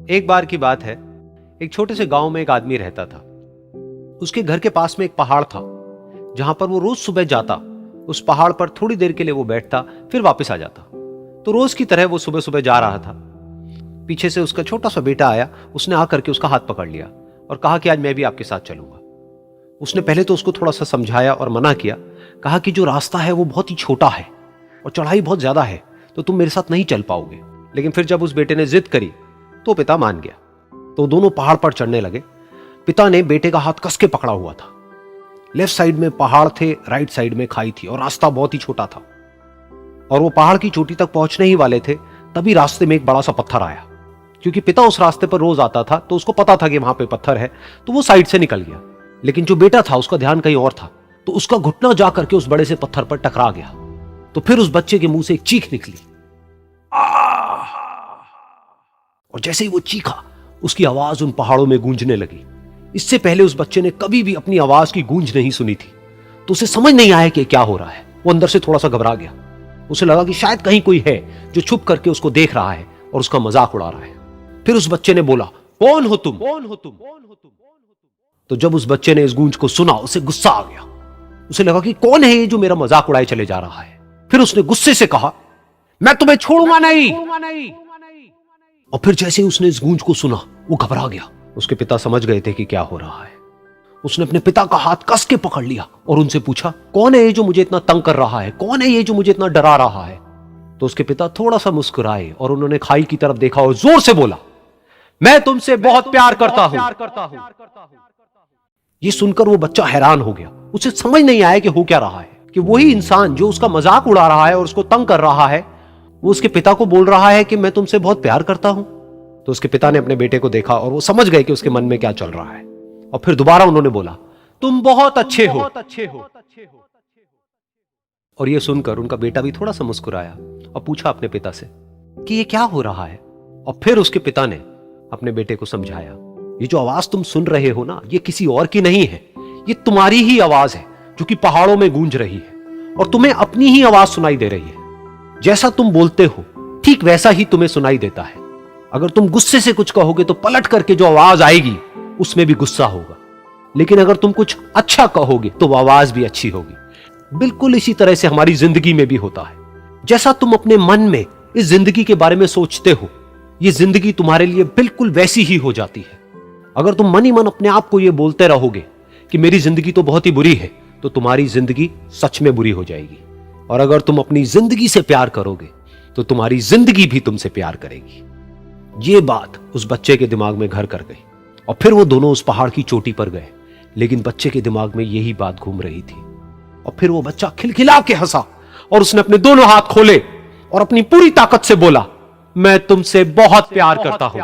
एक बार की बात है, एक छोटे से गांव में एक आदमी रहता था। उसके घर के पास में एक पहाड़ था, जहां पर वो रोज सुबह जाता। उस पहाड़ पर थोड़ी देर के लिए वो बैठता, फिर वापस आ जाता। तो रोज की तरह वो सुबह सुबह जा रहा था। पीछे से उसका छोटा सा बेटा आया। उसने आकर के उसका हाथ पकड़ लिया और कहा कि आज मैं भी आपके साथ चलूंगा। उसने पहले तो उसको थोड़ा सा समझाया और मना किया। कहा कि जो रास्ता है वो बहुत ही छोटा है और चढ़ाई बहुत ज्यादा है, तो तुम मेरे साथ नहीं चल पाओगे। लेकिन फिर जब उस बेटे ने जिद करी तो पिता मान गया। तो दोनों पहाड़ पर चढ़ने लगे। पिता ने बेटे का हाथ कस के पकड़ा हुआ था। लेफ्ट साइड में पहाड़ थे, राइट साइड में खाई थी और रास्ता बहुत ही छोटा था। और वो पहाड़ की चोटी तक पहुंचने ही वाले थे, तभी रास्ते में एक बड़ा सा पत्थर आया। क्योंकि पिता उस रास्ते पर रोज आता था, तो उसको पता था कि वहां पे पत्थर है, तो वो साइड से निकल गया। लेकिन जो बेटा था उसका ध्यान कहीं और था, तो उसका घुटना जा करके उस बड़े से पत्थर पर टकरा गया। तो फिर उस बच्चे के मुंह से एक चीख निकली। और जैसे ही वो चीखा, उसकी आवाज उन पहाड़ों में गूंजने लगी। इससे पहले उस बच्चे ने कभी भी अपनी आवाज की गूंज नहीं सुनी थी, तो उसे समझ नहीं आया कि क्या हो रहा है। वो अंदर से थोड़ा सा घबरा गया। उसे लगा कि शायद कहीं कोई है जो छुप करके उसको देख रहा है और उसका मजाक उड़ा रहा है। फिर उस बच्चे ने बोला, कौन हो तुम? कौन हो तुम? तो जब उस बच्चे ने इस गूंज को सुना, उसे गुस्सा आ गया। उसे लगा कि कौन है ये जो मेरा मजाक उड़ाए चले जा रहा है। फिर उसने गुस्से से कहा, मैं तुम्हें छोड़ूंगा नहीं। और फिर जैसे ही उसने इस गूंज को सुना, वो घबरा गया। उसके पिता समझ गए थे कि क्या हो रहा है। उसने अपने पिता का हाथ कस के पकड़ लिया और उनसे पूछा, कौन है ये जो मुझे इतना तंग कर रहा है? कौन है ये जो मुझे इतना डरा रहा है? तो उसके पिता थोड़ा सा मुस्कुराए और उन्होंने खाई की तरफ देखा और जोर से बोला, मैं तुमसे बहुत प्यार करता हूं। ये सुनकर वो बच्चा हैरान हो गया। उसे समझ नहीं आया कि हो क्या रहा है, कि वही इंसान जो उसका मजाक उड़ा रहा है और उसको तंग कर रहा है, वो उसके पिता को बोल रहा है कि मैं तुमसे बहुत प्यार करता हूं। तो उसके पिता ने अपने बेटे को देखा और वो समझ गए कि उसके मन में क्या चल रहा है। और फिर दोबारा उन्होंने बोला, तुम बहुत अच्छे हो। और ये सुनकर उनका बेटा भी थोड़ा सा मुस्कुराया और पूछा अपने पिता से कि ये क्या हो रहा है। और फिर उसके पिता ने अपने बेटे को समझाया, ये जो आवाज तुम सुन रहे हो ना, ये किसी और की नहीं है, ये तुम्हारी ही आवाज है जो कि पहाड़ों में गूंज रही है और तुम्हें अपनी ही आवाज सुनाई दे रही है। जैसा तुम बोलते हो ठीक वैसा ही तुम्हें सुनाई देता है। अगर तुम गुस्से से कुछ कहोगे तो पलट करके जो आवाज आएगी उसमें भी गुस्सा होगा, लेकिन अगर तुम कुछ अच्छा कहोगे तो वो आवाज भी अच्छी होगी। बिल्कुल इसी तरह से हमारी जिंदगी में भी होता है। जैसा तुम अपने मन में इस जिंदगी के बारे में सोचते हो, ये जिंदगी तुम्हारे लिए बिल्कुल वैसी ही हो जाती है। अगर तुम मन ही मन अपने आप को ये बोलते रहोगे कि मेरी जिंदगी तो बहुत ही बुरी है, तो तुम्हारी जिंदगी सच में बुरी हो जाएगी। और अगर तुम अपनी जिंदगी से प्यार करोगे तो तुम्हारी जिंदगी भी तुमसे प्यार करेगी। ये बात उस बच्चे के दिमाग में घर कर गई और फिर वो दोनों उस पहाड़ की चोटी पर गए। लेकिन बच्चे के दिमाग में यही बात घूम रही थी। और फिर वो बच्चा खिलखिला के हंसा और उसने अपने दोनों हाथ खोले और अपनी पूरी ताकत से बोला, मैं तुमसे बहुत प्यार करता हूं।